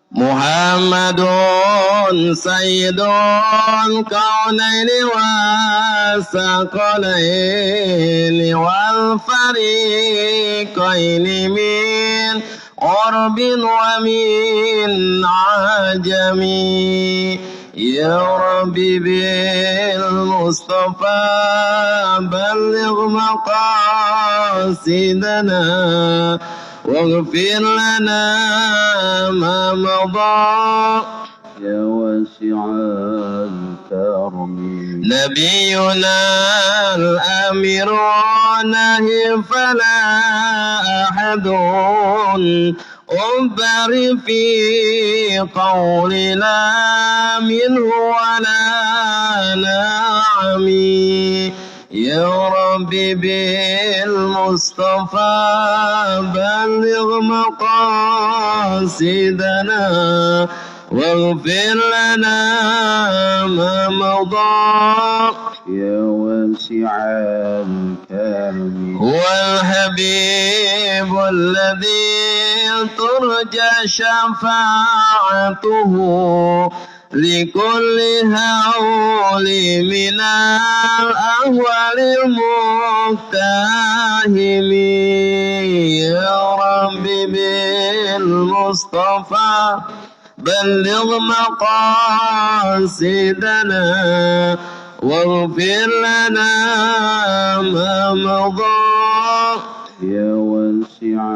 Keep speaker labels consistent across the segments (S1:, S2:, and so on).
S1: Muhammadun sayyidul kaunaini wasaqalaini wal fariqaini min urbin wa min ajami. Ya Rabbi bil Mustafa balligh maqasidana واغفر لنا ما مضى يا واسع الكرم. نبينا الأمير نهي فلا أحد أبر في قولنا منه ولا نعمي. يا ربي بالمصطفى بلغ مقاصدنا واغفر لنا ما مضى يا واسع الكرم. هو الحبيب الذي ترجى شفاعته لكل هول من الأهوال المقتحم. يا رب بالمصطفى بلغ مقاصدنا واغفر لنا ما مضى يا واسع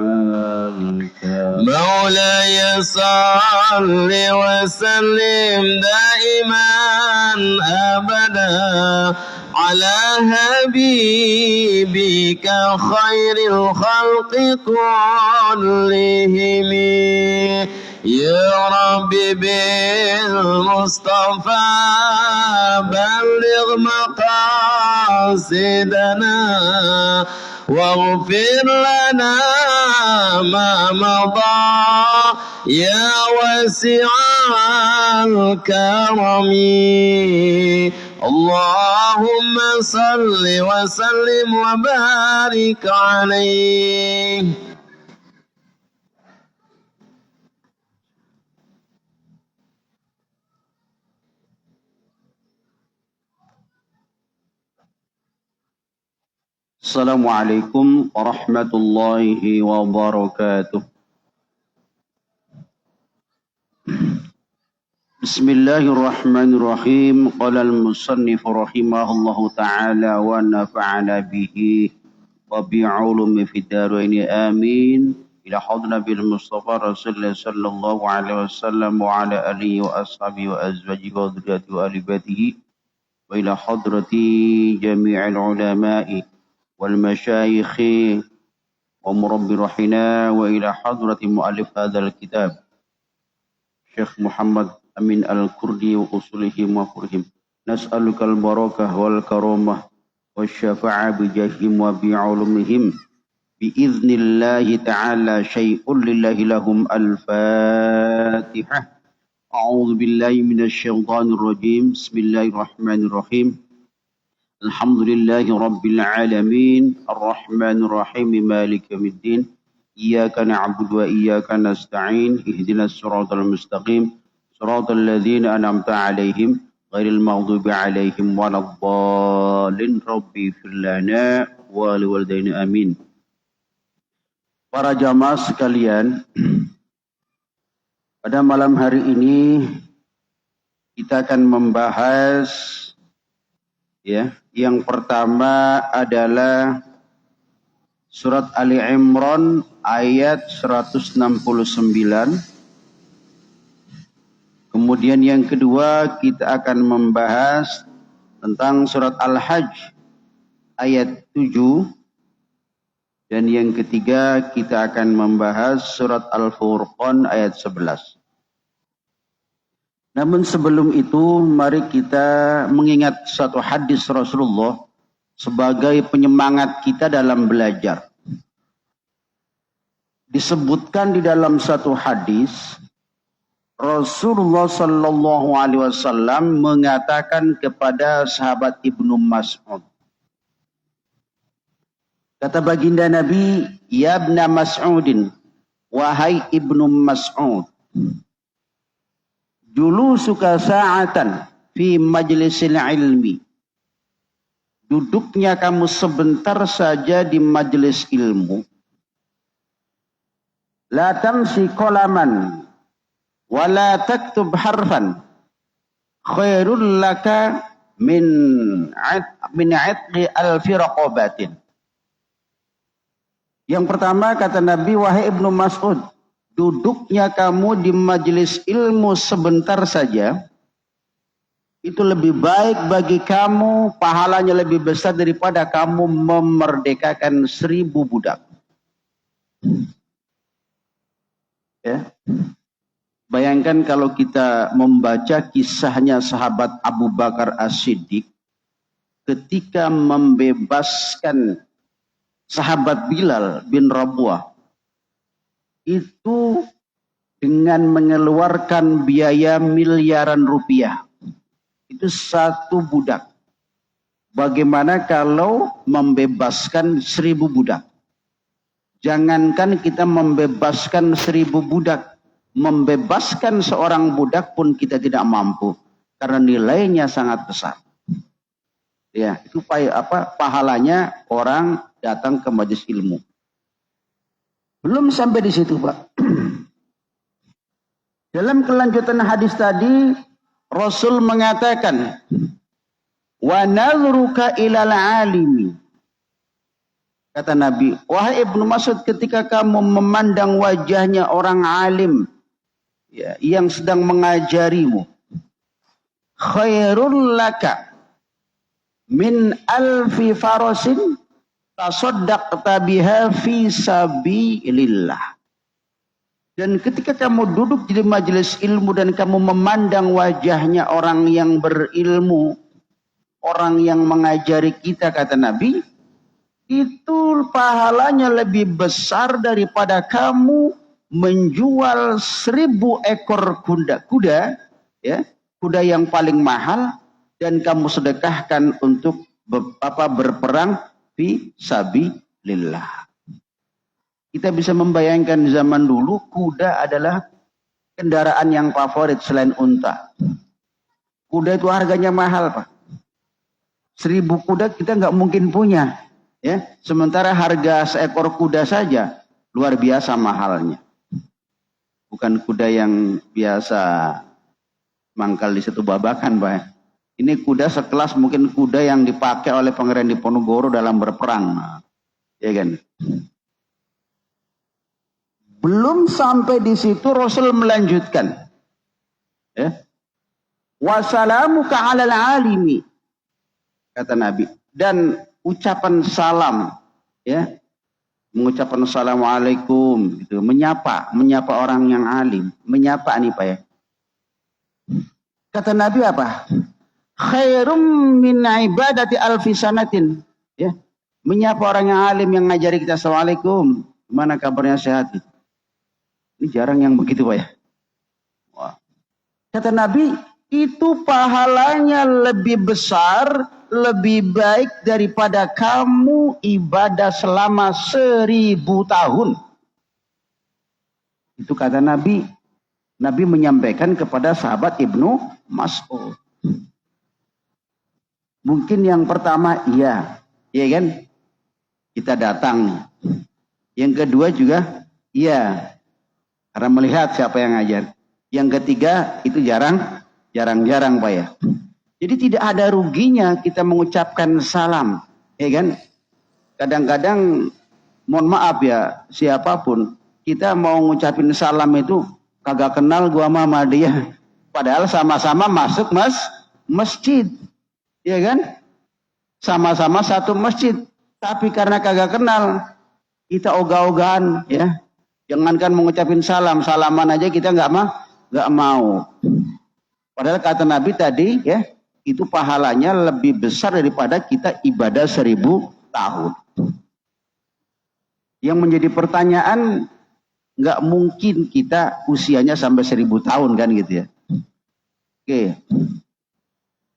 S1: الكرم. مولاي صل وسلم دائما أبدا على حبيبك خير الخلق كلهم. يا رب بالمصطفى بلغ مقاصدنا واغفر لنا ما مضى يا واسع الكرم. اللهم صل وسلم وبارك عليه. Assalamualaikum warahmatullahi wabarakatuh. Bismillahirrahmanirrahim. Qala al-musannif rahimahullahu ta'ala wa nafa'ana bihi wa bi'ulumi fid daraini amin. Ila hadna bil Mustafa Rasulullah sallallahu alaihi wasallam wa ala alihi wa ashabihi wa azwajihi wa dhurriyyatihi wa ali baitihi wa ila hadrati jami'il ulama'i wal masyayikhi wa murabbi rahina wa ila hadrati muallif hadzal kitab Syekh Muhammad Amin Al-Kurdi wa usulihi wa furhim. Nas'alukal barakah wal karamah wa syafa'a bi jahim wa bi ulumihim bi idhnillahi ta'ala syai'un lillahi lahum. Al-Fatihah. A'udzu billahi minasy syaithanir rajim. Bismillahirrahmanirrahim. Alhamdulillahi rabbil alamin. Ar-Rahmanir Rahim. Maliki yaumiddin. Iyyaka na'budu wa iyyaka nasta'in. Ihdinas siratal mustaqim. Siratal ladzina an'amta 'alaihim ghairil maghdubi 'alaihim waladdallin. Rabbi ighfir lana wa liwalidayna amin. Para jamaah sekalian, pada malam hari ini kita akan membahas yang pertama adalah surat Ali Imran ayat 169. Kemudian yang kedua kita akan membahas tentang surat Al-Hajj ayat 7. Dan yang ketiga kita akan membahas surat Al-Furqan ayat 11. Namun sebelum itu mari kita mengingat satu hadis Rasulullah sebagai penyemangat kita dalam belajar. Disebutkan di dalam satu hadis Rasulullah sallallahu alaihi wasallam mengatakan kepada sahabat Ibnu Mas'ud, Kata baginda Nabi, ya ibna Mas'udin, wahai ibnu Mas'ud, dulu suka sa'atan fi majlisil ilmi. Duduknya kamu sebentar saja di majelis ilmu. La tamsi qalaman wa la taktub harfan khairul laka min itqi alfi raqabatin. Yang pertama kata Nabi, wahai Ibnu Mas'ud, duduknya kamu di majelis ilmu sebentar saja, itu lebih baik bagi kamu, pahalanya lebih besar daripada kamu memerdekakan 1000 budak. Ya. Bayangkan kalau kita membaca kisahnya sahabat Abu Bakar As-Siddiq ketika membebaskan sahabat Bilal bin Rabuah, itu dengan mengeluarkan biaya miliaran rupiah. Itu satu budak. Bagaimana kalau membebaskan 1000 budak? Jangankan kita membebaskan 1000 budak, membebaskan seorang budak pun kita tidak mampu karena nilainya sangat besar. Ya, itu pahalanya orang datang ke majelis ilmu. Belum sampai di situ, Pak. Dalam kelanjutan hadis tadi, Rasul mengatakan, wa nadhruka ilal alimi. Kata Nabi, wahai Ibnu Mas'ud, ketika kamu memandang wajahnya orang alim, ya, yang sedang mengajarimu, khairul laka min alfi farasin tasaddaqta biha fi sabilillah. Dan ketika kamu duduk di majelis ilmu dan kamu memandang wajahnya orang yang berilmu, orang yang mengajari kita, kata Nabi, itu pahalanya lebih besar daripada kamu menjual 1000 ekor kuda, ya, kuda yang paling mahal, dan kamu sedekahkan untuk berperang fi sabilillah. Kita bisa membayangkan zaman dulu kuda adalah kendaraan yang favorit selain unta. Kuda itu harganya mahal, Pak. 1000 kuda kita nggak mungkin punya, ya. Sementara harga seekor kuda saja luar biasa mahalnya. Bukan kuda yang biasa mangkal di satu babakan, Pak. Ini kuda sekelas mungkin kuda yang dipakai oleh Pangeran Diponegoro dalam berperang. Ya kan? Belum sampai di situ Rasul melanjutkan. Ya. Wassalamuka 'alal alimi. Kata Nabi. Dan ucapan salam, ya. Mengucapkan assalamualaikum, gitu. Menyapa orang yang alim. Menyapa nih, Pak, ya. Kata Nabi apa? Khairum min ibadati alfi sanatin. Ya. Menyapa orang yang alim yang ngajari kita assalamualaikum. Gimana kabarnya, sehat? Ini jarang yang begitu, Pak, ya. Wah. Kata Nabi, itu pahalanya lebih besar, lebih baik daripada kamu ibadah selama 1000 tahun. Itu kata Nabi. Nabi menyampaikan kepada sahabat Ibnu Mas'ud. Mungkin yang pertama iya kan? Kita datang. Yang kedua juga iya, karena melihat siapa yang ngajar. Yang ketiga itu jarang-jarang, Pak, ya. Jadi tidak ada ruginya kita mengucapkan salam, ya kan? Kadang-kadang, mohon maaf ya, siapapun, kita mau ngucapin salam itu kagak kenal gua sama dia. Padahal sama-sama masuk masjid. Ya kan? Sama-sama satu masjid. Tapi karena kagak kenal, kita ogah-ogahan, ya. Jangankan mengucapin salam, salaman aja kita nggak mau. Padahal kata Nabi tadi, ya, itu pahalanya lebih besar daripada kita ibadah 1000 tahun. Yang menjadi pertanyaan, nggak mungkin kita usianya sampai 1000 tahun kan gitu, ya. Oke.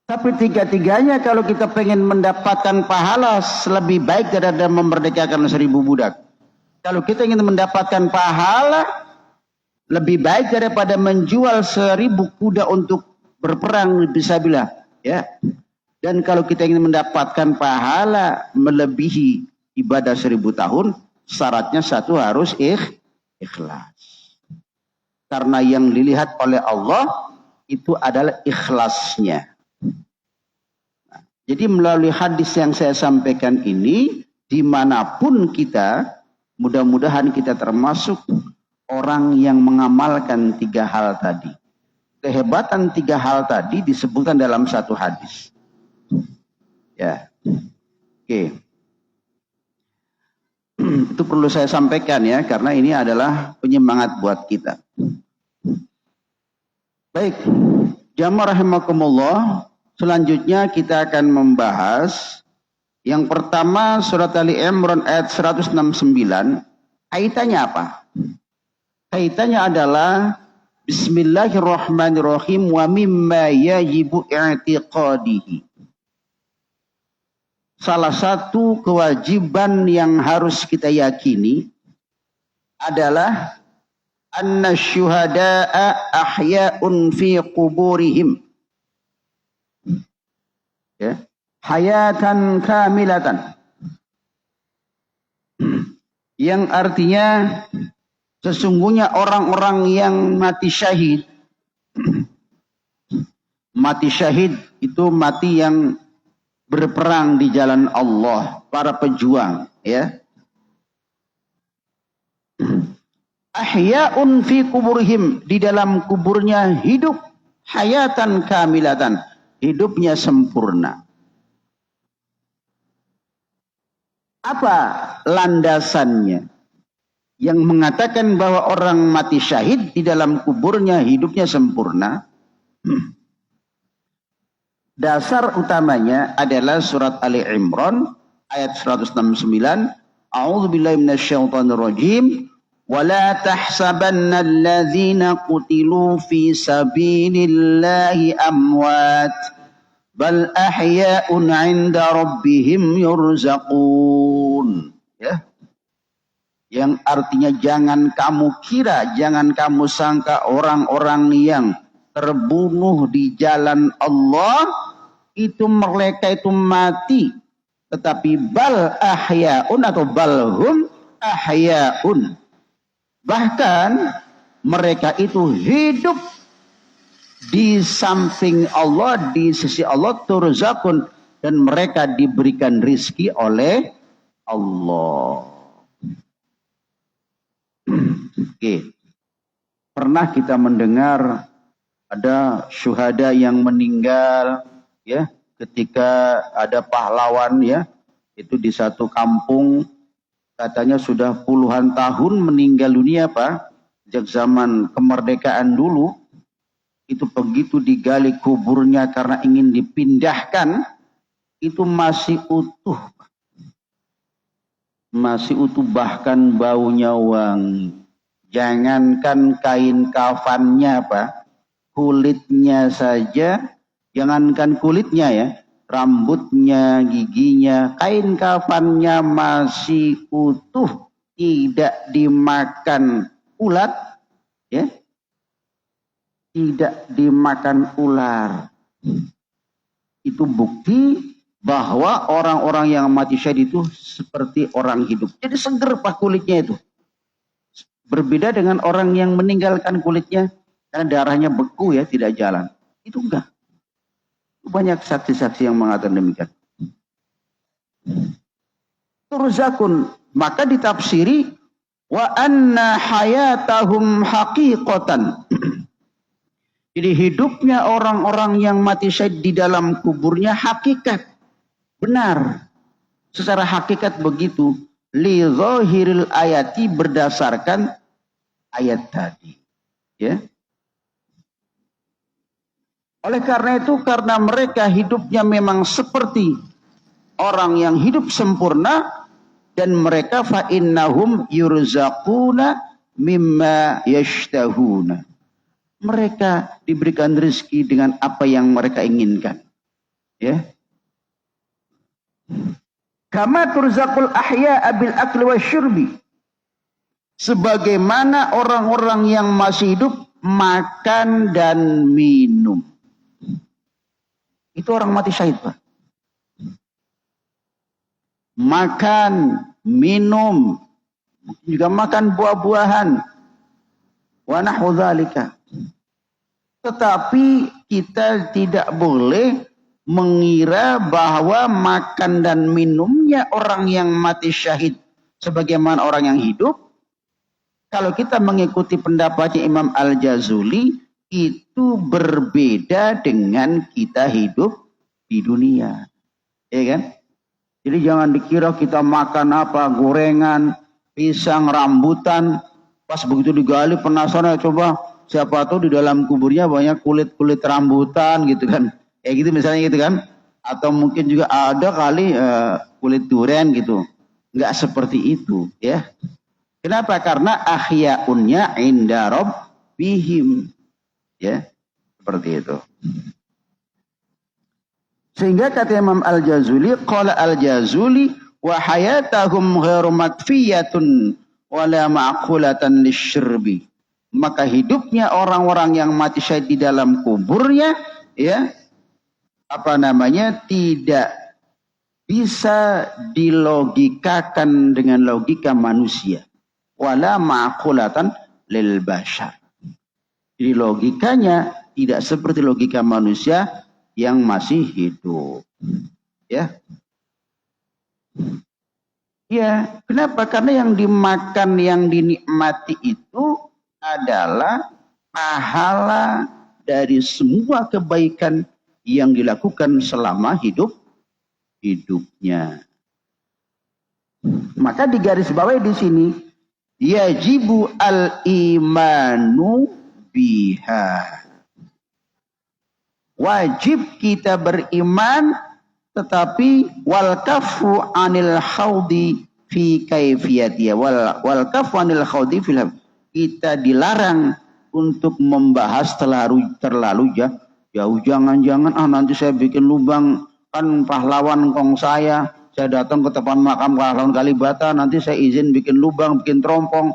S1: Tapi tiga-tiganya kalau kita pengen mendapatkan pahala lebih baik daripada memerdekakan 1000 budak. Kalau kita ingin mendapatkan pahala lebih baik daripada menjual 1000 kuda untuk berperang fisabilillah, ya. Dan kalau kita ingin mendapatkan pahala melebihi ibadah 1000 tahun, syaratnya satu harus ikhlas. Karena yang dilihat oleh Allah itu adalah ikhlasnya. Jadi melalui hadis yang saya sampaikan ini, dimanapun kita, mudah-mudahan kita termasuk orang yang mengamalkan 3 hal tadi. Kehebatan 3 hal tadi disebutkan dalam satu hadis. Ya, oke. Itu perlu saya sampaikan ya, karena ini adalah penyemangat buat kita. Baik, jamaah rahimakumullah. Selanjutnya kita akan membahas yang pertama surat Ali Imran ayat 169. Kaitannya apa? Kaitannya adalah Bismillahirrahmanirrahim wa mimma yajibu i'tiqadihi. Salah satu kewajiban yang harus kita yakini adalah anna syuhada'a ahya'un fi quburihim. Ya, hayatan kamilatan, yang artinya sesungguhnya orang-orang yang mati syahid itu mati yang berperang di jalan Allah, para pejuang, ya. Ahya'un fi kuburihim, di dalam kuburnya hidup, hayatan kamilatan, hidupnya sempurna. Apa landasannya yang mengatakan bahwa orang mati syahid di dalam kuburnya hidupnya sempurna? Dasar utamanya adalah surat Ali Imran ayat 169. A'udzubillahi minasyaitonirrajim. وَلَا تَحْسَبَنَّ الَّذِينَ قُتِلُوا فِي سَبِيلِ اللَّهِ أَمْوَاتٍ بَلْ أَحْيَاءٌ عِنْدَ رَبِّهِمْ يُرْزَقُونَ. Ya. Yang artinya jangan kamu kira, jangan kamu sangka orang-orang yang terbunuh di jalan Allah itu mereka itu mati, tetapi bal ahyaun atau balhum ahyaun. Bahkan mereka itu hidup di samping Allah, di sisi Allah, turzakun, dan mereka diberikan rizki oleh Allah. Oke. Pernah kita mendengar ada syuhada yang meninggal, ya, ketika ada pahlawan, ya, itu di satu kampung. Katanya sudah puluhan tahun meninggal dunia, Pak. Sejak zaman kemerdekaan dulu, itu begitu digali kuburnya karena ingin dipindahkan, itu masih utuh. Masih utuh, bahkan baunya wangi. Jangankan kain kafannya, Pak. Kulitnya saja, jangankan kulitnya ya. Rambutnya, giginya, kain kafannya masih utuh, tidak dimakan ulat, ya, tidak dimakan ular. Itu bukti bahwa orang-orang yang mati syahid itu seperti orang hidup. Jadi seger Pak kulitnya itu. Berbeda dengan orang yang meninggalkan kulitnya karena darahnya beku, ya, tidak jalan. Itu enggak. Banyak saksi-saksi yang mengatakan demikian. Turzakun, maka ditafsiri wa anna hayatahum haqiqatan. Jadi hidupnya orang-orang yang mati syahid di dalam kuburnya hakikat, benar. Secara hakikat begitu. Li zahiril ayati, berdasarkan ayat tadi, ya. Oleh karena itu, karena mereka hidupnya memang seperti orang yang hidup sempurna, dan mereka fa innahum yurzaquna mimma yashtahuna. Mereka diberikan rezeki dengan apa yang mereka inginkan. Ya. Kama turzaqul ahya'a bil akli wasyurbi. Sebagaimana orang-orang yang masih hidup makan dan minum. Itu orang mati syahid, Pak. Makan, minum, juga makan buah-buahan. Wa nahwu dzalika. Tetapi kita tidak boleh mengira bahwa makan dan minumnya orang yang mati syahid sebagaimana orang yang hidup. Kalau kita mengikuti pendapatnya Imam Al-Jazuli, itu berbeda dengan kita hidup di dunia. Ya kan? Jadi jangan dikira kita makan apa, gorengan, pisang, rambutan. Pas begitu digali penasaran, coba siapa tahu di dalam kuburnya banyak kulit-kulit rambutan gitu kan. Kayak gitu misalnya gitu kan. Atau mungkin juga ada kali kulit durian gitu. Enggak seperti itu ya. Kenapa? Karena ahya'unnya inda rabbihim. Ya, seperti itu. Sehingga kata Imam Al-Jazuli, qala Al-Jazuli wa hayatahum ghairu makfiyatun wala ma'qulatan lisyirbi. Maka hidupnya orang-orang yang mati syahid di dalam kuburnya ya tidak bisa dilogikakan dengan logika manusia. Wala ma'qulatan lil bashar. Jadi logikanya tidak seperti logika manusia yang masih hidup. Ya. Ya, kenapa? Karena yang dimakan, yang dinikmati itu adalah pahala dari semua kebaikan yang dilakukan selama hidupnya. Maka digarisbawahi di sini, yajibu al-imanu biha. Wajib kita beriman, tetapi wal kafu anil haudi fi kaifiyatiha wal kafu anil haudi fil, kita dilarang untuk membahas terlalu jauh. Jangan-jangan nanti saya bikin lubang, kan pahlawan kong saya datang ke depan makam pahlawan Kalibata, nanti saya izin bikin lubang, bikin terompong,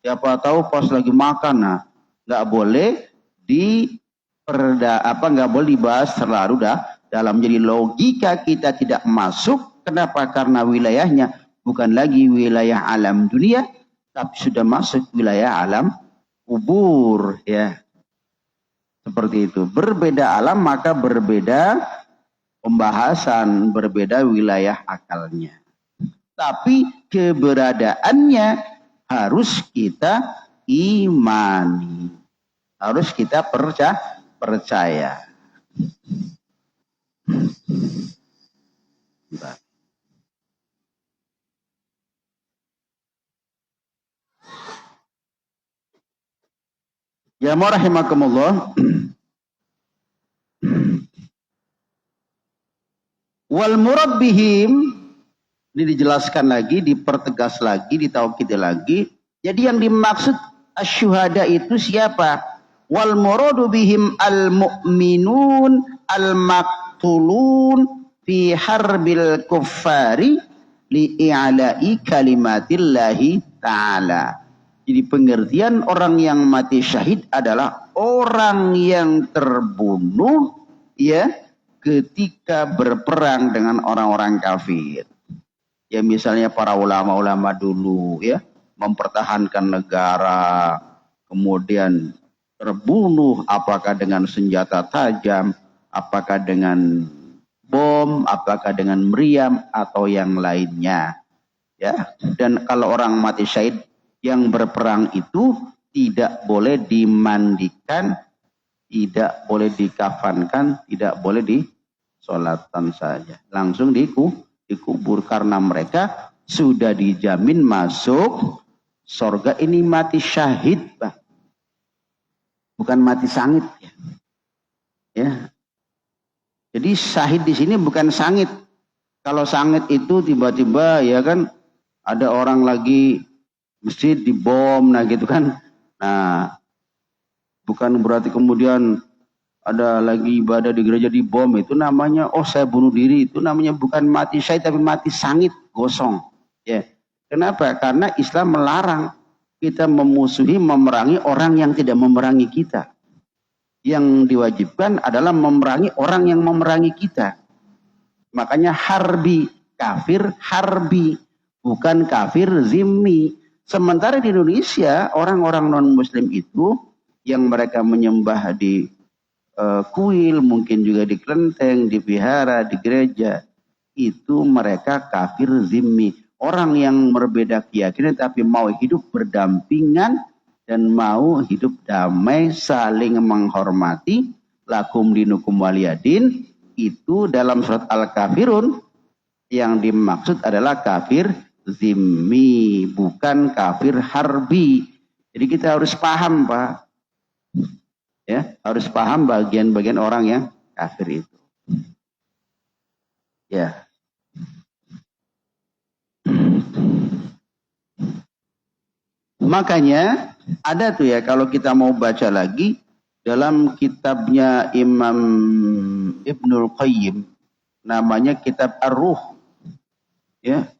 S1: siapa tahu pas lagi makan. Nggak boleh nggak boleh dibahas terlalu dalam. Jadi logika kita tidak masuk. Kenapa? Karena wilayahnya bukan lagi wilayah alam dunia, tapi sudah masuk wilayah alam kubur ya. Seperti itu. Berbeda alam maka berbeda pembahasan, berbeda wilayah akalnya. Tapi keberadaannya harus kita imani. Harus kita percaya. Ya rahimakumullah. Wal murad bihim, ini dijelaskan lagi, dipertegas lagi, ditaukid lagi. Jadi yang dimaksud asyuhada itu siapa? Wal muradu bihim al mu'minun al maqtulun fi harbil kuffari li i'la'i kalimatillahi ta'ala. Jadi pengertian orang yang mati syahid adalah orang yang terbunuh ya ketika berperang dengan orang-orang kafir. Ya misalnya para ulama-ulama dulu ya mempertahankan negara, kemudian terbunuh apakah dengan senjata tajam, apakah dengan bom, apakah dengan meriam atau yang lainnya. Ya, dan kalau orang mati syahid yang berperang itu tidak boleh dimandikan, tidak boleh dikafankan, tidak boleh disolatan saja. Langsung dikubur karena mereka sudah dijamin masuk surga. Ini mati syahid, Pak. Bukan mati sangit. Ya. Jadi syahid di sini bukan sangit. Kalau sangit itu tiba-tiba ya kan ada orang lagi masjid dibom gitu kan. Nah, bukan berarti kemudian ada lagi ibadah di gereja di bom, itu namanya saya bunuh diri, itu namanya bukan mati syahid tapi mati sangit, gosong. Ya. Kenapa? Karena Islam melarang kita memusuhi, memerangi orang yang tidak memerangi kita. Yang diwajibkan adalah memerangi orang yang memerangi kita. Makanya harbi, kafir harbi, bukan kafir zimmi. Sementara di Indonesia, orang-orang non-muslim itu yang mereka menyembah di kuil, mungkin juga di kelenteng, di vihara, di gereja, itu mereka kafir zimmi. Orang yang berbeda keyakinan tapi mau hidup berdampingan dan mau hidup damai, saling menghormati, lakum dinukum waliyadin, itu dalam surat Al-Kafirun yang dimaksud adalah kafir zimmi, bukan kafir harbi. Jadi kita harus paham, Pak. Ya, harus paham bagian-bagian orang yang kafir itu. Ya. Makanya ada tuh ya, kalau kita mau baca lagi dalam kitabnya Imam Ibnul Qayyim, namanya kitab Ar-Ruh. Ya.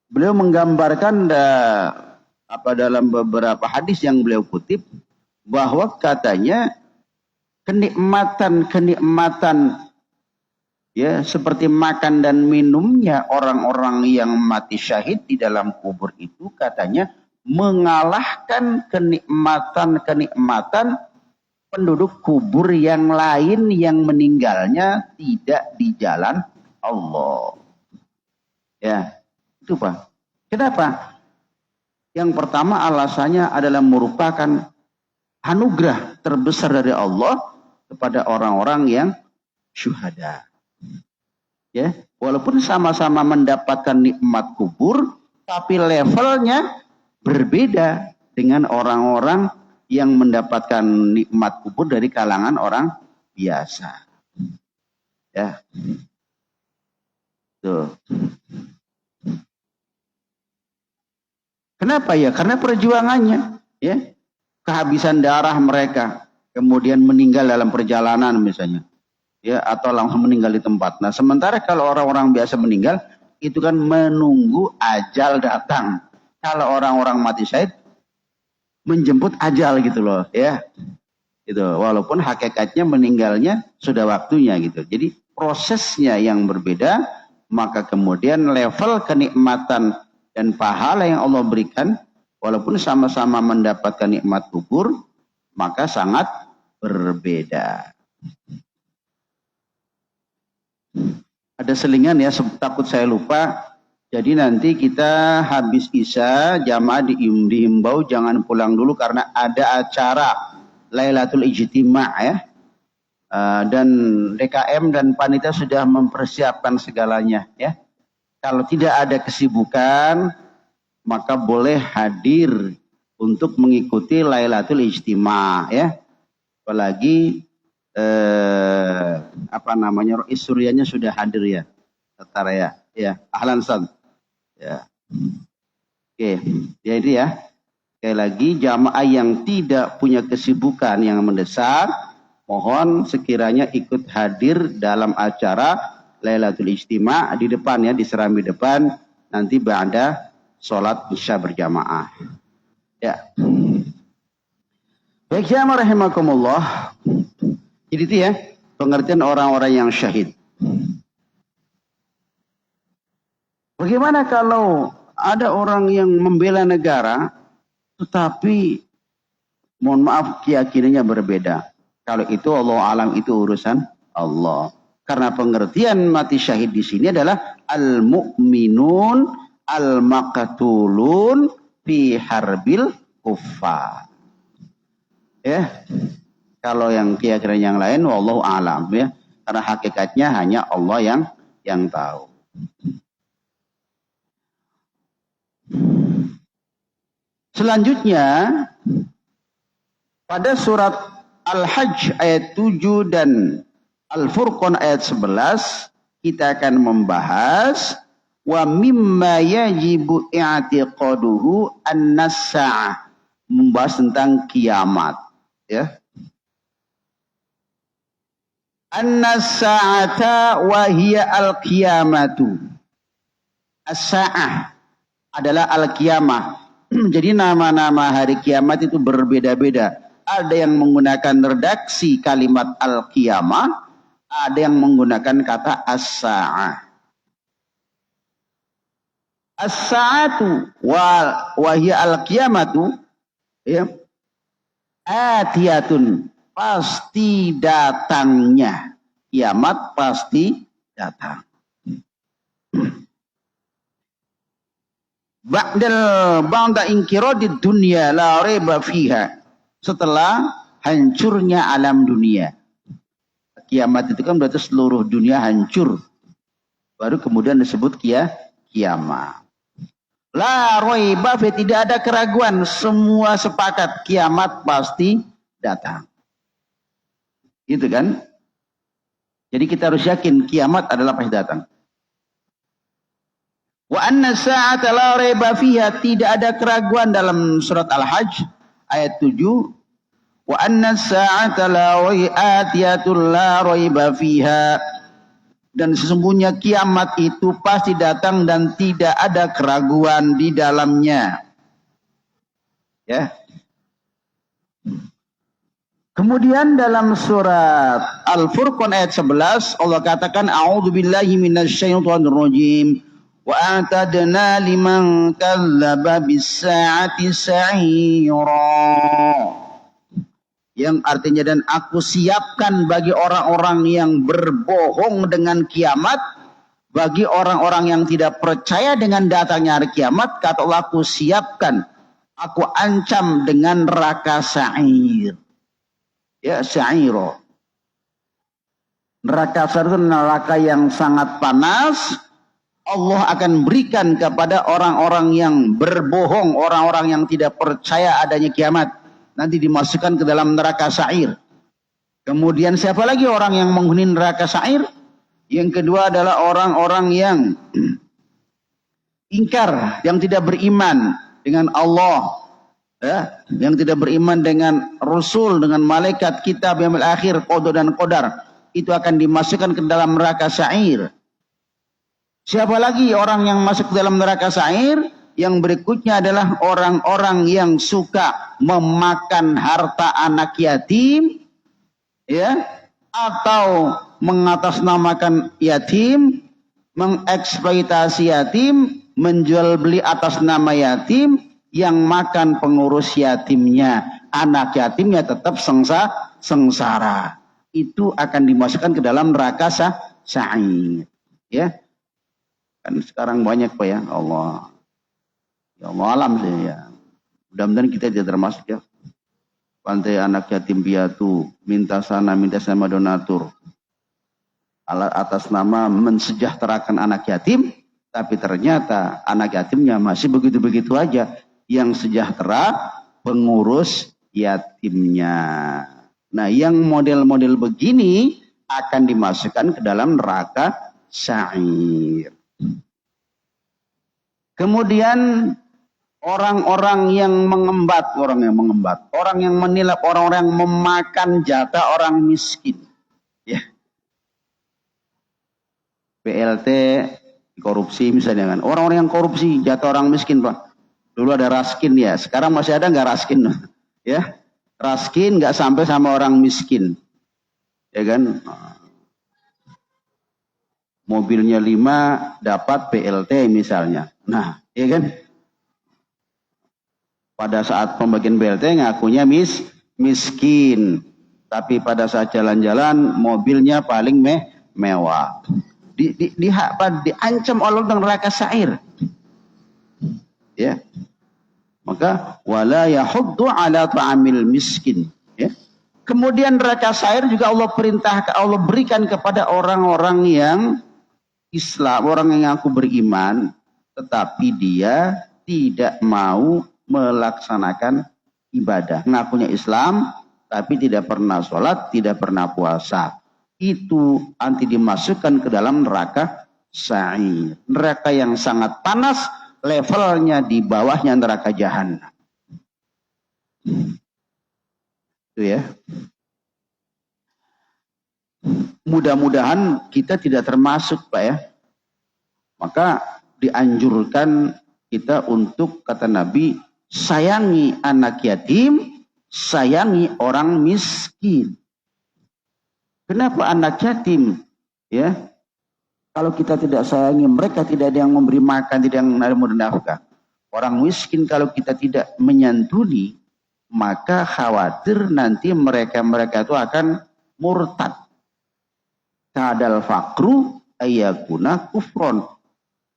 S1: Beliau menggambarkan dalam beberapa hadis yang beliau kutip, bahwa katanya kenikmatan ya seperti makan dan minumnya orang-orang yang mati syahid di dalam kubur itu katanya mengalahkan kenikmatan penduduk kubur yang lain yang meninggalnya tidak di jalan Allah. Ya, itu Pak. Kenapa? Yang pertama alasannya adalah merupakan anugerah terbesar dari Allah kepada orang-orang yang syuhada. Ya, walaupun sama-sama mendapatkan nikmat kubur, tapi levelnya berbeda dengan orang-orang yang mendapatkan nikmat kubur dari kalangan orang biasa. Ya. Tuh. Kenapa ya? Karena perjuangannya, ya. Kehabisan darah mereka, kemudian meninggal dalam perjalanan misalnya, ya, atau langsung meninggal di tempat. Nah, sementara kalau orang-orang biasa meninggal, itu kan menunggu ajal datang. Kalau orang-orang mati syahid, menjemput ajal gitu loh, ya, gitu. Walaupun hakikatnya meninggalnya sudah waktunya gitu. Jadi prosesnya yang berbeda, maka kemudian level kenikmatan dan pahala yang Allah berikan, walaupun sama-sama mendapatkan nikmat kubur, maka sangat berbeda. Ada selingan ya, takut saya lupa. Jadi nanti kita habis isya, jamaah dihimbau jangan pulang dulu karena ada acara Lailatul Ijtima' ya. Dan DKM dan panitia sudah mempersiapkan segalanya ya. Kalau tidak ada kesibukan, maka boleh hadir untuk mengikuti Lailatul Ijtima' ya. Apalagi Rois Suryanya sudah hadir ya. Setara ya. Ya, ahlan sad. Ya. Oke, jadi ya. Sekali lagi jamaah yang tidak punya kesibukan yang mendesak, mohon sekiranya ikut hadir dalam acara Lailatul Ijtima' di depan ya, di serambi depan nanti ba'da sholat isya berjamaah. Ya. Baik jamaah rahimakumullah. Jadi itu ya, pengertian orang-orang yang syahid. Bagaimana kalau ada orang yang membela negara, tetapi mohon maaf keyakinannya berbeda. Kalau itu Allah alam, itu urusan Allah. Karena pengertian mati syahid di sini adalah al-mu'minun al-maqtulun fi harbil kuffar. Ya. Kalau yang keyakinan yang lain wallahu alam ya. Karena hakikatnya hanya Allah yang tahu. Selanjutnya pada surat Al-Hajj ayat 7 dan Al-Furqan ayat 11 kita akan membahas wa mimma yajibu i'tiqaduhu an-nas-sa'ah, membahas tentang kiamat ya. Anna sa'ata wa hiya al-qiyamatu. As-sa'ah adalah al-qiyamah. Jadi nama-nama hari kiamat itu berbeda-beda. Ada yang menggunakan redaksi kalimat al-qiyamah, ada yang menggunakan kata as-sa'ah. As-sa'atu wa hiya al-qiyamatu, ya, atiyatun, pasti datangnya. Kiamat pasti datang. Ba'da inqiradid dunya la raiba fiha. Setelah hancurnya alam dunia. Kiamat itu kan berarti seluruh dunia hancur. Baru kemudian disebut kiamat. La raiba fi, tidak ada keraguan, semua sepakat kiamat pasti datang. Gitu kan? Jadi kita harus yakin kiamat adalah pasti datang. Wa anna sa'ata la raiba fiha, tidak ada keraguan dalam surat Al-Hajj ayat 7. Wa anna sa'ata la atiyatun la raiba fiha, dan sesungguhnya kiamat itu pasti datang dan tidak ada keraguan di dalamnya. Ya. Kemudian dalam surat Al-Furqan ayat 11 Allah katakan a'udzubillahi minasyaitonir rajim wa a'tadna liman kadzdzaba bis-sa'ati sa'ira, yang artinya dan aku siapkan bagi orang-orang yang berbohong dengan kiamat, bagi orang-orang yang tidak percaya dengan datangnya hari kiamat, kata Allah, aku siapkan, aku ancam dengan neraka sa'ir. Ya, sa'iro. Neraka sa'ir itu neraka yang sangat panas. Allah akan berikan kepada orang-orang yang berbohong, orang-orang yang tidak percaya adanya kiamat. Nanti dimasukkan ke dalam neraka sa'ir. Kemudian siapa lagi orang yang menghuni neraka sa'ir? Yang kedua adalah orang-orang yang ingkar, yang tidak beriman dengan Allah, ya, yang tidak beriman dengan Rasul, dengan malaikat, kitab, yaumil akhir, qada dan qadar. Itu akan dimasukkan ke dalam neraka sa'ir. Siapa lagi orang yang masuk ke dalam neraka sa'ir? Yang berikutnya adalah orang-orang yang suka memakan harta anak yatim, ya, atau mengatasnamakan yatim, mengeksploitasi yatim, menjual beli atas nama yatim, yang makan pengurus yatimnya, anak yatimnya tetap sengsara. Itu akan dimasukkan ke dalam neraka sa'ir. Ya, kan sekarang banyak Pak ya, Allah. Ya Allah alam sih ya. Mudah-mudahan kita tidak termasuk ya. Pantai anak yatim piatu, minta sana donatur. Atas nama mensejahterakan anak yatim, tapi ternyata anak yatimnya masih begitu-begitu aja. Yang sejahtera pengurus yatimnya. Nah, yang model-model begini akan dimasukkan ke dalam neraka sa'ir. Kemudian orang-orang yang mengembat, orang yang menilap, orang-orang yang memakan jatah orang miskin. Ya. PLT korupsi misalnya kan. Orang-orang yang korupsi jatah orang miskin, Pak. Dulu ada Raskin ya, sekarang masih ada nggak Raskin? Ya, Raskin nggak sampai sama orang miskin, ya kan? Mobilnya 5 dapat PLT misalnya. Nah, ya kan? Pada saat pembagian PLT ngakunya miskin, tapi pada saat jalan-jalan mobilnya paling mewah. Diancam Allah dengan neraka sa'ir. Ya, maka wala yahuddu ala ta'amil miskin. Ya. Kemudian neraka sa'ir juga Allah perintahkan, Allah berikan kepada orang-orang yang Islam, orang yang aku beriman, tetapi dia tidak mau melaksanakan ibadah. Ngakunya Islam, tapi tidak pernah sholat, tidak pernah puasa. Itu nanti dimasukkan ke dalam neraka sa'ir. Neraka yang sangat panas, levelnya di bawahnya neraka jahanam. Itu ya. mudah-mudahan kita tidak termasuk, Pak ya. Maka dianjurkan kita untuk, kata Nabi, sayangi anak yatim, sayangi orang miskin. Kenapa anak yatim? Ya, kalau kita tidak sayangi mereka, tidak ada yang memberi makan, tidak ada yang memberi nafkah. Orang miskin kalau kita tidak menyantuni, maka khawatir nanti mereka itu akan murtad. Kadal fakru ayakuna kufron.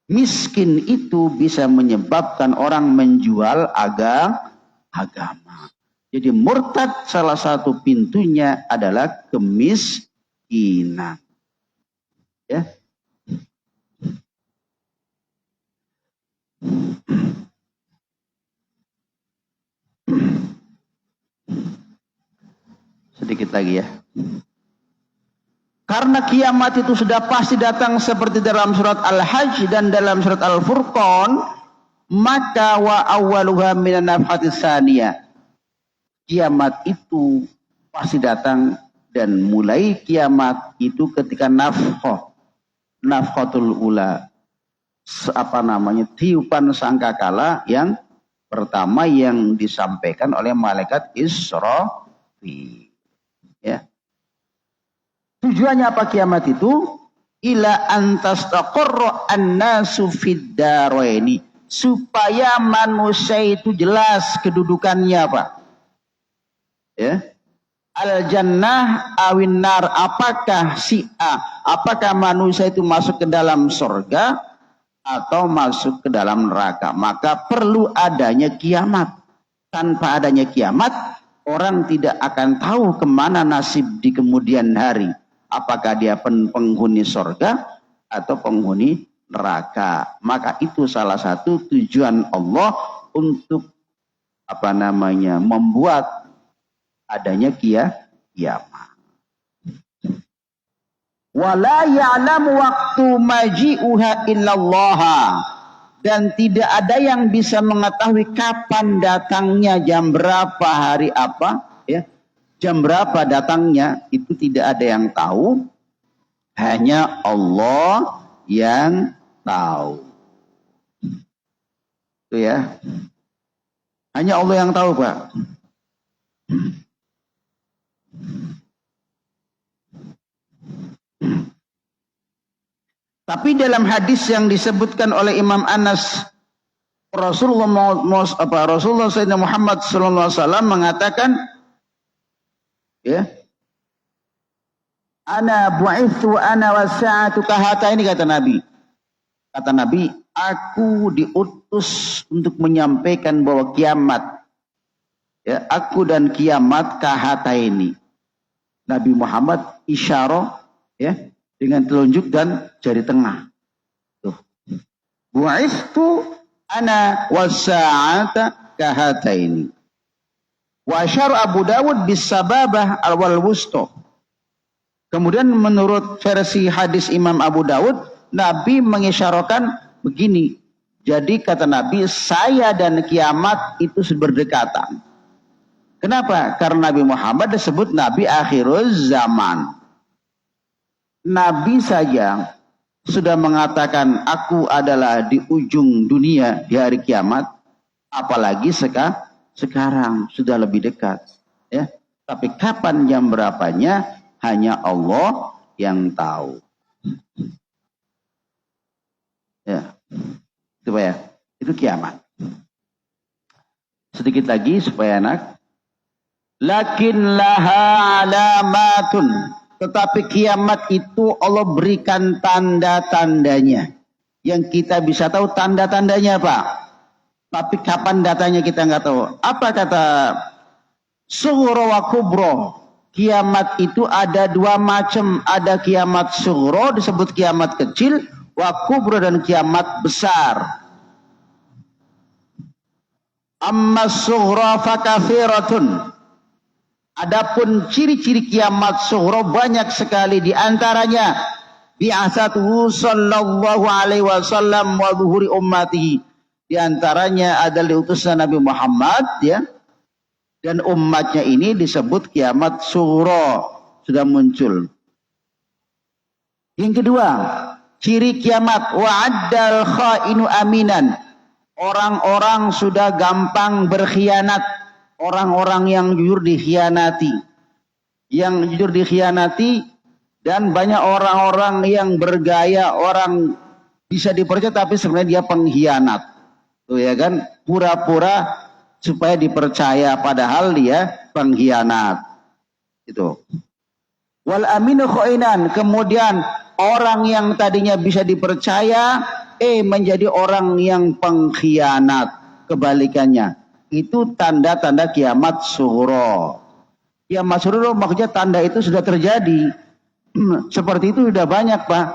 S1: Miskin itu bisa menyebabkan orang menjual agama. Jadi murtad salah satu pintunya adalah kemiskinan. Ya. Sedikit lagi ya. Karena kiamat itu sudah pasti datang seperti dalam surat Al-Hajj dan dalam surat Al-Furqan, maka wa awwaluha minan nafhatis tsaniyah. Kiamat itu pasti datang dan mulai kiamat itu ketika nafkhatul ula. Tiupan sangkakala yang pertama yang disampaikan oleh malaikat Israfil. Ya. Tujuannya apa kiamat itu? Ila antastaqarra an-nasu fid daraini, supaya manusia itu jelas kedudukannya, Pak. Ya. Al jannah awin nar, apakah apakah manusia itu masuk ke dalam surga atau masuk ke dalam neraka? Maka perlu adanya kiamat. Tanpa adanya kiamat, orang tidak akan tahu kemana nasib di kemudian hari. Apakah dia penghuni surga atau penghuni neraka. Maka itu salah satu tujuan Allah untuk membuat adanya kiamat. Wala ya'lamu waqtu maji'uha illallah. Dan tidak ada yang bisa mengetahui kapan datangnya, jam berapa, hari apa, ya. Jam berapa datangnya itu tidak ada yang tahu, hanya Allah yang tahu. Itu ya. Hanya Allah yang tahu, Pak. Tapi dalam hadis yang disebutkan oleh Imam Anas, Rasulullah Sayyidina Muhammad sallallahu alaihi wasallam mengatakan, ya, ana bu'ithu ana wasa'atu kahataini, kata Nabi. Kata Nabi, aku diutus untuk menyampaikan bahwa kiamat, ya, aku dan kiamat kahataini. Nabi Muhammad isyarah, ya, dengan telunjuk dan jari tengah. Tuh. Bu'ithu ana wasa'ata kahataini. Wa asyar Abu Dawud bis sababah al-wal wusta. Kemudian menurut versi hadis Imam Abu Dawud, Nabi mengisyaratkan begini. Jadi kata Nabi, saya dan kiamat itu berdekatan. Kenapa? Karena Nabi Muhammad disebut Nabi akhiruz zaman. Nabi saja sudah mengatakan aku adalah di ujung dunia di hari kiamat, apalagi sekarang sudah lebih dekat, ya. Tapi kapan jam berapanya hanya Allah yang tahu. Ya. Itu Pak ya. Itu kiamat. Sedikit lagi supaya enak. Lakin laha alamatun. Tetapi kiamat itu Allah berikan tanda-tandanya. Yang kita bisa tahu tanda-tandanya, Pak. Tapi kapan datanya kita nggak tahu. Apa kata sughra wa kubra? Kiamat itu ada dua macam. Ada kiamat sughra, disebut kiamat kecil. Wa kubra, dan kiamat besar. Amma sughra fakathiratun. Adapun ciri-ciri kiamat sughra banyak sekali, di antaranya bi'atsatuhu sallallahu alaihi wasallam wa zuhuri ummatihi. Di antaranya adalah utusan Nabi Muhammad, ya. Dan umatnya ini disebut kiamat sughra, sudah muncul. Yang kedua, ciri kiamat wa'addal khainu aminan. Orang-orang sudah gampang berkhianat. Orang-orang yang jujur dikhianati. Yang jujur dikhianati dan banyak orang-orang yang bergaya, orang bisa dipercaya tapi sebenarnya dia pengkhianat. Tuh ya kan, pura-pura supaya dipercaya padahal dia pengkhianat. Itu. Wal aminu khainan, kemudian orang yang tadinya bisa dipercaya menjadi orang yang pengkhianat, kebalikannya. Itu tanda-tanda kiamat sughra. Kiamat sughra maksudnya tanda itu sudah terjadi. Seperti itu sudah banyak, Pak.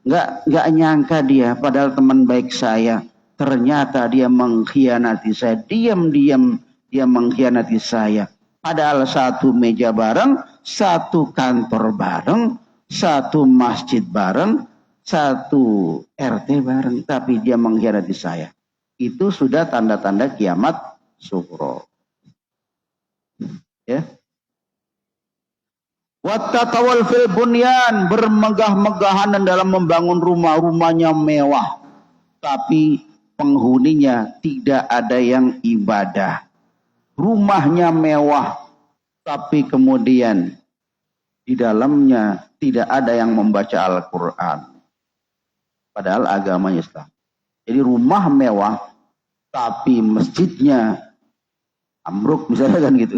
S1: Enggak nyangka dia padahal teman baik saya. Ternyata dia mengkhianati saya. Diam-diam dia mengkhianati saya. Padahal satu meja bareng, satu kantor bareng, satu masjid bareng, satu RT bareng, tapi dia mengkhianati saya. Itu sudah tanda-tanda kiamat sughra. Ya. Wattatawal fil bunyan, bermegah-megahan dalam membangun rumah-rumahnya mewah, tapi penghuninya tidak ada yang ibadah. Rumahnya mewah, tapi kemudian di dalamnya tidak ada yang membaca Al-Quran. Padahal agamanya Islam. Jadi rumah mewah, tapi masjidnya ambruk misalnya kan gitu.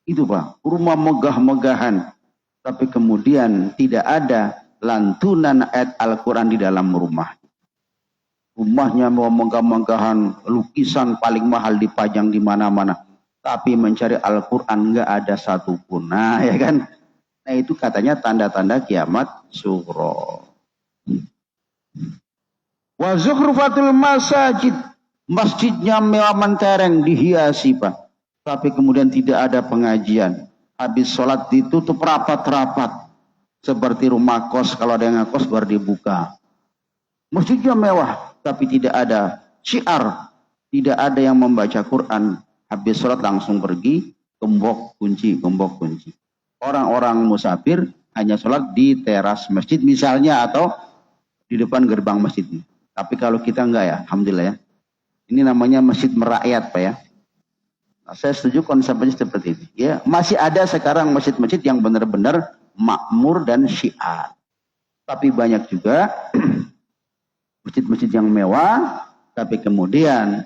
S1: Itu Pak, rumah megah-megahan, tapi kemudian tidak ada lantunan ayat Al-Quran di dalam rumah. Rumahnya mau megah-megahan, lukisan paling mahal dipajang di mana-mana, tapi mencari Al-Quran nggak ada satupun. Nah ya kan, nah itu katanya tanda-tanda kiamat sughra. Wa zukhrufatul masajid, masjidnya mewah mentereng, dihiasi Pak, tapi kemudian tidak ada pengajian. Habis sholat ditutup rapat-rapat, seperti rumah kos, kalau ada yang ngekos baru dibuka. Masjidnya mewah, tapi tidak ada syiar, tidak ada yang membaca Quran. Habis sholat langsung pergi, gembok kunci. Orang-orang musafir hanya sholat di teras masjid misalnya, atau di depan gerbang masjid. Tapi kalau kita enggak ya, alhamdulillah ya. Ini namanya masjid merakyat Pak ya. Nah, saya setuju konsepnya seperti itu. Ya, masih ada sekarang masjid-masjid yang benar-benar makmur dan syiar. Tapi banyak juga masjid-masjid yang mewah, tapi kemudian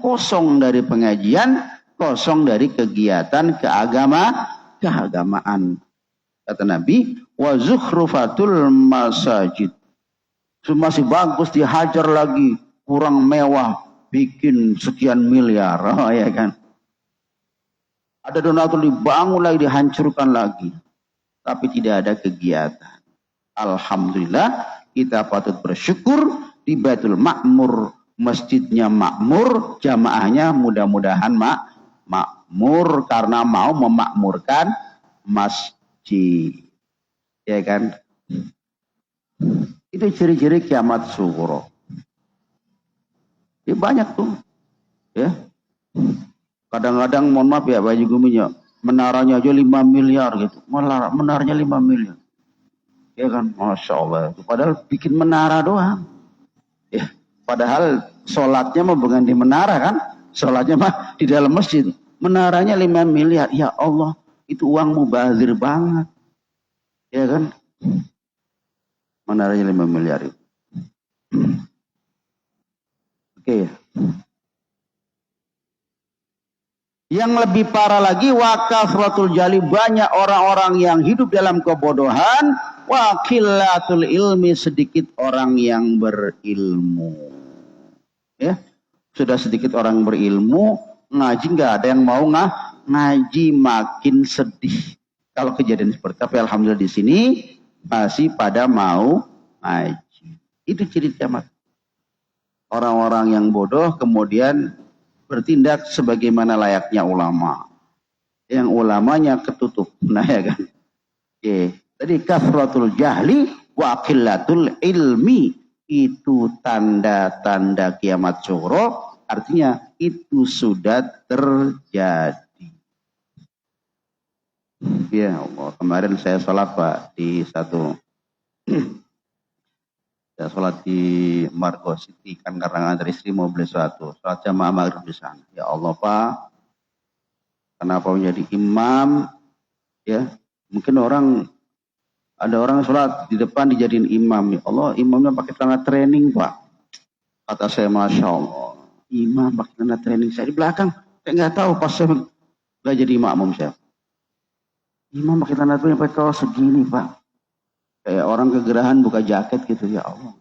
S1: kosong dari pengajian, kosong dari kegiatan keagamaan. Kata Nabi, wa zukhrufatul masajid. Masih bagus dihajar lagi, kurang mewah, bikin sekian miliar, ya kan. Ada donatur dibangun lagi, dihancurkan lagi, tapi tidak ada kegiatan. Alhamdulillah, kita patut bersyukur di Baitul Ma'mur, masjidnya makmur, jamaahnya mudah-mudahan makmur karena mau memakmurkan masjid. Ya kan? Itu ciri-ciri kiamat sughra. Ya banyak tuh. Ya. Kadang-kadang mohon maaf ya Pak Haji Guminya, menaranya aja 5 miliar gitu. Menaranya 5 miliar. Ya kan, Masya Allah. Padahal bikin menara doang. Ya, padahal sholatnya mah bukan di menara kan. Sholatnya mah di dalam masjid. Menaranya 5 miliar. Ya Allah, itu uang mubazir banget. Ya kan. Menaranya 5 miliar itu. Oke. Yang lebih parah lagi, wakafratul jali, banyak orang-orang yang hidup dalam kebodohan, wa qillatul ilmi, sedikit orang yang berilmu. Ya, sudah sedikit orang berilmu, ngaji nggak ada yang mau ngaji, makin sedih kalau kejadian seperti itu. Tapi alhamdulillah di sini masih pada mau ngaji. Itu ciri kiamat. Orang-orang yang bodoh kemudian bertindak sebagaimana layaknya ulama. Yang ulamanya ketutup. Nah ya kan. Oke. Tadi kafratul jahli wa qillatul ilmi. Itu tanda-tanda kiamat sughra. Artinya itu sudah terjadi. Ya Allah, kemarin saya sholat Pak di satu, saya sholat di Margo City kan karena antar istri mau beli sesuatu. Sholat jamaah maghrib di sana. Ya Allah Pak, kenapa menjadi imam? Ya, mungkin ada orang sholat di depan dijadiin imam. Ya Allah, imamnya pakai celana training Pak. Kata saya, Masya Allah, imam pakai celana training. Saya di belakang, saya nggak tahu pas saya nggak jadi makmum saya. Imam pakai celana training pakai kaos segini Pak. Kayak orang kegerahan buka jaket gitu, ya Allah.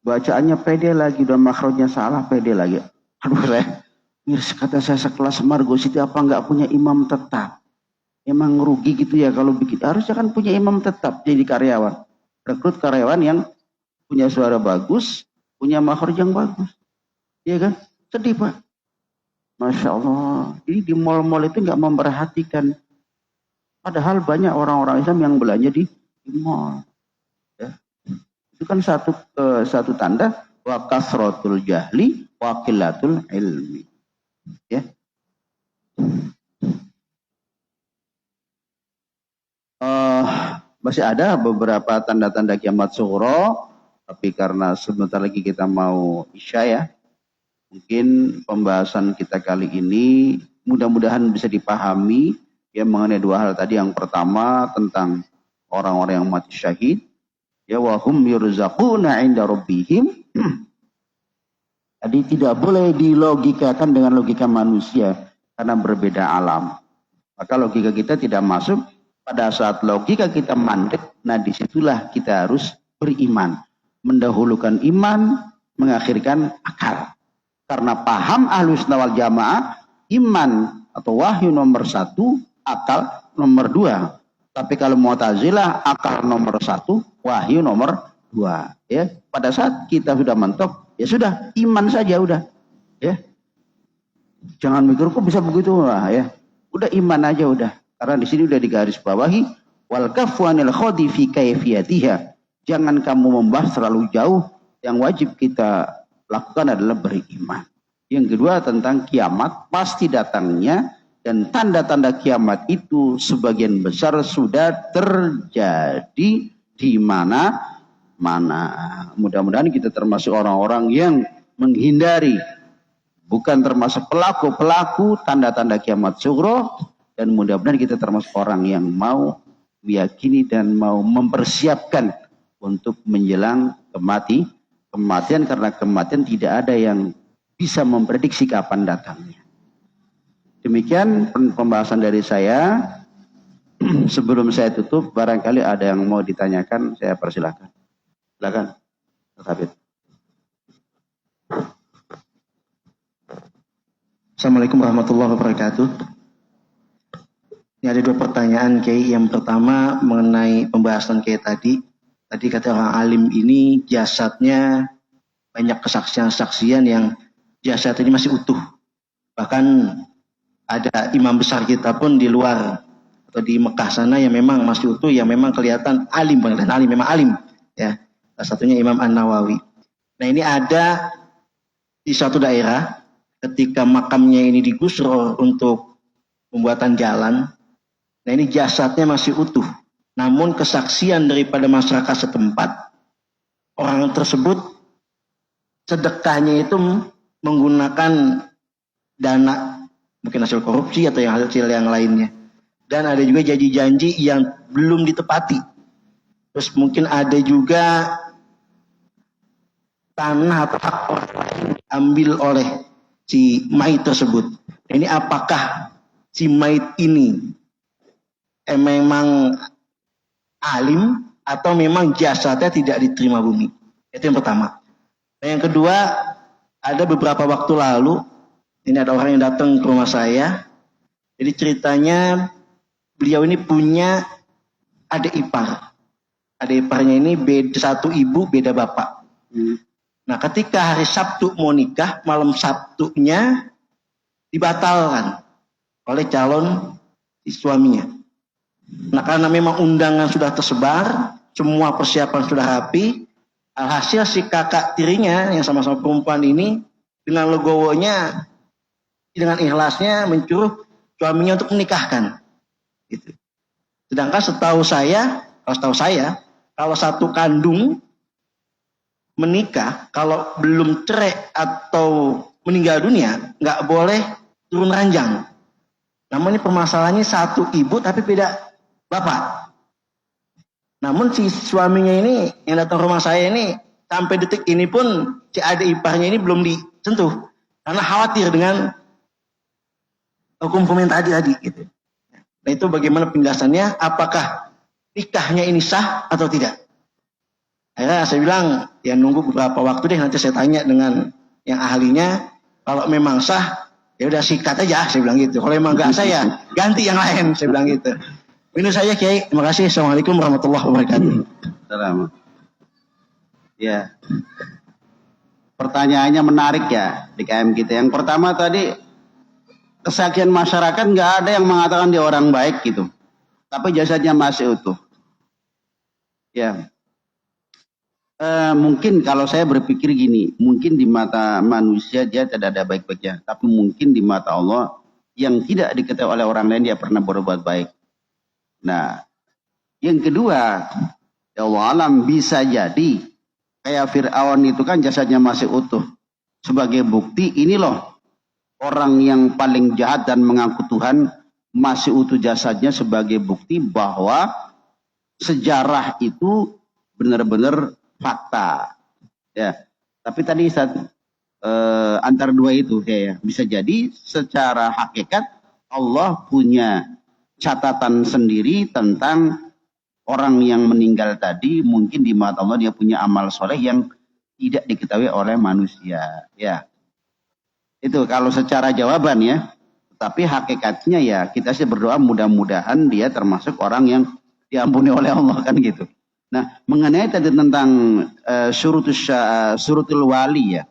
S1: Bacaannya pede lagi, dan makhrajnya salah, pede lagi. Aduh saya, kata saya sekelas Margo City apa nggak punya imam tetap? Emang rugi gitu ya kalau bikin. Harusnya kan punya imam tetap jadi karyawan. Rekrut karyawan yang punya suara bagus, punya makhraj yang bagus. Iya kan? Sedih Pak. Masya Allah. Ini di mal-mal itu nggak memperhatikan. Padahal banyak orang-orang Islam yang belanja di mall. Ya. Itu kan satu tanda wa kasratul jahli wa qillatul ilmi. Ya. Masih ada beberapa tanda-tanda kiamat sughra, tapi karena sebentar lagi kita mau isya ya, mungkin pembahasan kita kali ini mudah-mudahan bisa dipahami ya mengenai dua hal tadi. Yang pertama tentang orang-orang yang mati syahid, ya wahum yurzaquna inda rabbihim. Jadi tidak boleh dilogikakan dengan logika manusia karena berbeda alam. Maka logika kita tidak masuk. Pada saat logika kita mandek, nah disitulah kita harus beriman. Mendahulukan iman, mengakhirkan akal. Karena paham Ahlus Sunnah wal Jamaah, iman atau wahyu nomor 1, akal nomor 2. Tapi kalau Mu'tazilah, akal nomor 1, wahyu nomor 2. Ya, pada saat kita sudah mentok, ya sudah, iman saja udah. Ya, jangan mikir kok bisa begitu lah ya. Udah iman aja udah. Karena di sini udah digaris bawahi wal kafu anil khadi fi kaifiyatiha. Jangan kamu membahas terlalu jauh, yang wajib kita lakukan adalah beriman. Yang kedua tentang kiamat pasti datangnya, dan tanda-tanda kiamat itu sebagian besar sudah terjadi di mana-mana. Mudah-mudahan kita termasuk orang-orang yang menghindari, bukan termasuk pelaku-pelaku tanda-tanda kiamat sughra. Dan mudah-mudahan kita termasuk orang yang mau meyakini dan mau mempersiapkan untuk menjelang kematian, karena kematian tidak ada yang bisa memprediksi kapan datangnya. Demikian pembahasan dari saya. Sebelum saya tutup, barangkali ada yang mau ditanyakan, saya persilahkan. Silakan, Habib.
S2: Assalamualaikum warahmatullahi wabarakatuh. Ini ada dua pertanyaan Kiai. Yang pertama mengenai pembahasan Kiai tadi. Tadi kata orang alim ini jasadnya banyak kesaksian-kesaksian yang jasad ini masih utuh. Bahkan ada imam besar kita pun di luar atau di Mekah sana yang memang masih utuh, yang memang kelihatan alim, dan alim memang alim. Ya, salah satunya Imam An-Nawawi. Nah ini ada di suatu daerah ketika makamnya ini digusur untuk pembuatan jalan. Nah ini jasadnya masih utuh. Namun kesaksian daripada masyarakat setempat, orang tersebut sedekahnya itu menggunakan dana, mungkin hasil korupsi atau yang hasil yang lainnya. Dan ada juga janji-janji yang belum ditepati. Terus mungkin ada juga tanah atau hak orang lain diambil oleh si mayit tersebut. Nah, ini apakah si mayit ini memang alim atau memang jasadnya tidak diterima bumi? Itu yang pertama. Nah, yang kedua, ada beberapa waktu lalu ini ada orang yang datang ke rumah saya. Jadi ceritanya beliau ini punya adik ipar. Adik iparnya ini beda, satu ibu beda bapak. Nah ketika hari Sabtu mau nikah, malam Sabtunya dibatalkan oleh calon suaminya. Nah karena memang undangan sudah tersebar, semua persiapan sudah rapi, alhasil si kakak tirinya yang sama-sama perempuan ini dengan legowonya, dengan ikhlasnya menyuruh suaminya untuk menikahkan. Gitu. Sedangkan setahu saya, kalau satu kandung menikah, kalau belum cerai atau meninggal dunia, nggak boleh turun ranjang. Namun ini permasalahannya satu ibu tapi beda bapak. Namun si suaminya ini yang datang rumah saya ini sampai detik ini pun si adik iparnya ini belum disentuh karena khawatir dengan hukum yang tadi gitu. Nah itu bagaimana penjelasannya? Apakah nikahnya ini sah atau tidak? Akhirnya saya bilang ya nunggu beberapa waktu deh, nanti saya tanya dengan yang ahlinya. Kalau memang sah ya udah sikat aja, saya bilang gitu. Kalau memang nggak sah ya ganti yang lain, saya bilang gitu. Ini saya Kiai, terima kasih. Assalamualaikum warahmatullahi wabarakatuh.
S1: Salam. Ya. Pertanyaannya menarik ya di KM kita. Yang pertama tadi, kesaksian masyarakat nggak ada yang mengatakan dia orang baik gitu, tapi jasadnya masih utuh. Ya. Mungkin kalau saya berpikir gini, mungkin di mata manusia dia tidak ada baik-baiknya, tapi mungkin di mata Allah yang tidak diketahui oleh orang lain dia pernah berbuat baik. Nah, yang kedua, ya Allah alam bisa jadi kayak Fir'aun itu kan jasadnya masih utuh. Sebagai bukti ini loh orang yang paling jahat dan mengaku Tuhan masih utuh jasadnya, sebagai bukti bahwa sejarah itu benar-benar fakta. Ya, tapi tadi antara dua itu ya, bisa jadi secara hakikat Allah punya catatan sendiri tentang orang yang meninggal tadi. Mungkin di mata Allah dia punya amal soleh yang tidak diketahui oleh manusia. Ya, itu kalau secara jawaban ya. Tapi hakikatnya ya kita sih berdoa mudah-mudahan dia termasuk orang yang diampuni oleh Allah kan gitu. Nah, mengenai tadi tentang syurutul wali ya,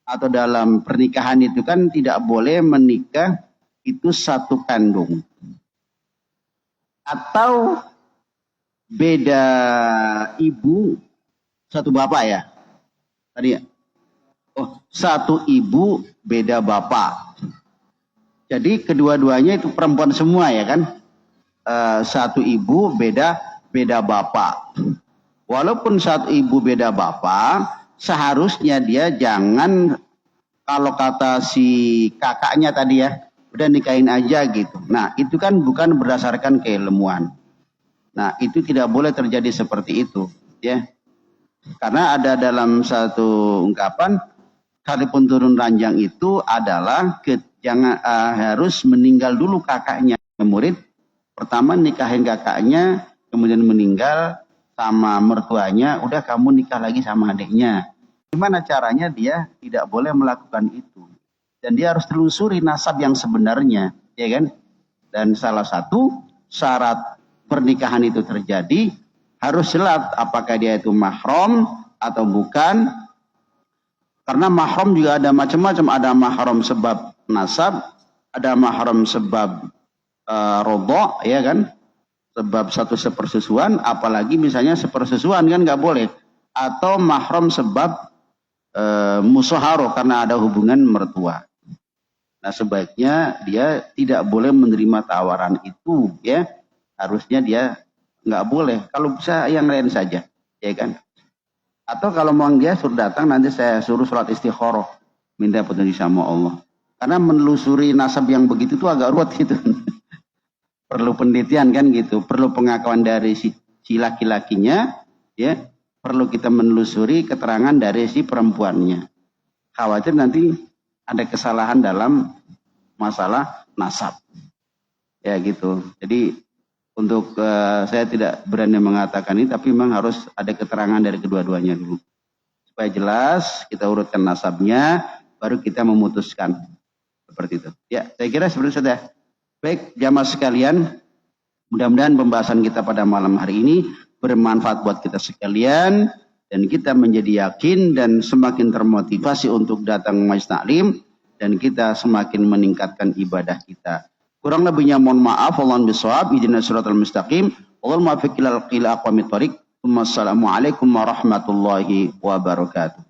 S1: atau dalam pernikahan itu kan tidak boleh menikah itu satu kandung atau beda ibu satu bapak ya tadi ya. Oh, satu ibu beda bapak. Jadi kedua-duanya itu perempuan semua ya kan. Satu ibu beda bapak. Walaupun satu ibu beda bapak, seharusnya dia jangan, kalau kata si kakaknya tadi ya, udah nikahin aja gitu. Nah, itu kan bukan berdasarkan keilmuan. Nah, itu tidak boleh terjadi seperti itu, ya. Karena ada dalam satu ungkapan, sekalipun turun ranjang itu adalah harus meninggal dulu kakaknya. Murid pertama nikahin kakaknya, kemudian meninggal sama mertuanya, udah kamu nikah lagi sama adiknya. Gimana caranya dia tidak boleh melakukan itu? Dan dia harus telusuri nasab yang sebenarnya, ya kan? Dan salah satu syarat pernikahan itu terjadi harus jelas apakah dia itu mahram atau bukan. Karena mahram juga ada macam-macam, ada mahram sebab nasab, ada mahram sebab rodha, ya kan? Sebab satu sepersusuan, apalagi misalnya sepersusuan kan nggak boleh. Atau mahram sebab musaharoh karena ada hubungan mertua. Nah, sebaiknya dia tidak boleh menerima tawaran itu, ya. Harusnya dia nggak boleh. Kalau bisa yang lain saja, ya kan. Atau kalau mau dia suruh datang, nanti saya suruh sholat istikharah, minta petunjuk sama Allah. Karena menelusuri nasab yang begitu tuh agak ruwet gitu. Perlu penelitian kan gitu, perlu pengakuan dari si laki-lakinya, ya, perlu kita menelusuri keterangan dari si perempuannya. Khawatir nanti ada kesalahan dalam masalah nasab, ya gitu. Jadi untuk saya tidak berani mengatakan ini, tapi memang harus ada keterangan dari kedua-duanya dulu supaya jelas. Kita urutkan nasabnya, baru kita memutuskan seperti itu. Ya, saya kira seperti itu sudah. Baik, jamaah sekalian, mudah-mudahan pembahasan kita pada malam hari ini bermanfaat buat kita sekalian, dan kita menjadi yakin dan semakin termotivasi untuk datang majelis taklim, dan kita semakin meningkatkan ibadah kita. Kurang lebihnya mohon maaf. Wallahu bishawab. Ihdinas siratal mustaqim. Wal muwaffiq ila aqwamit thoriq. Wassalamualaikum warahmatullahi wabarakatuh.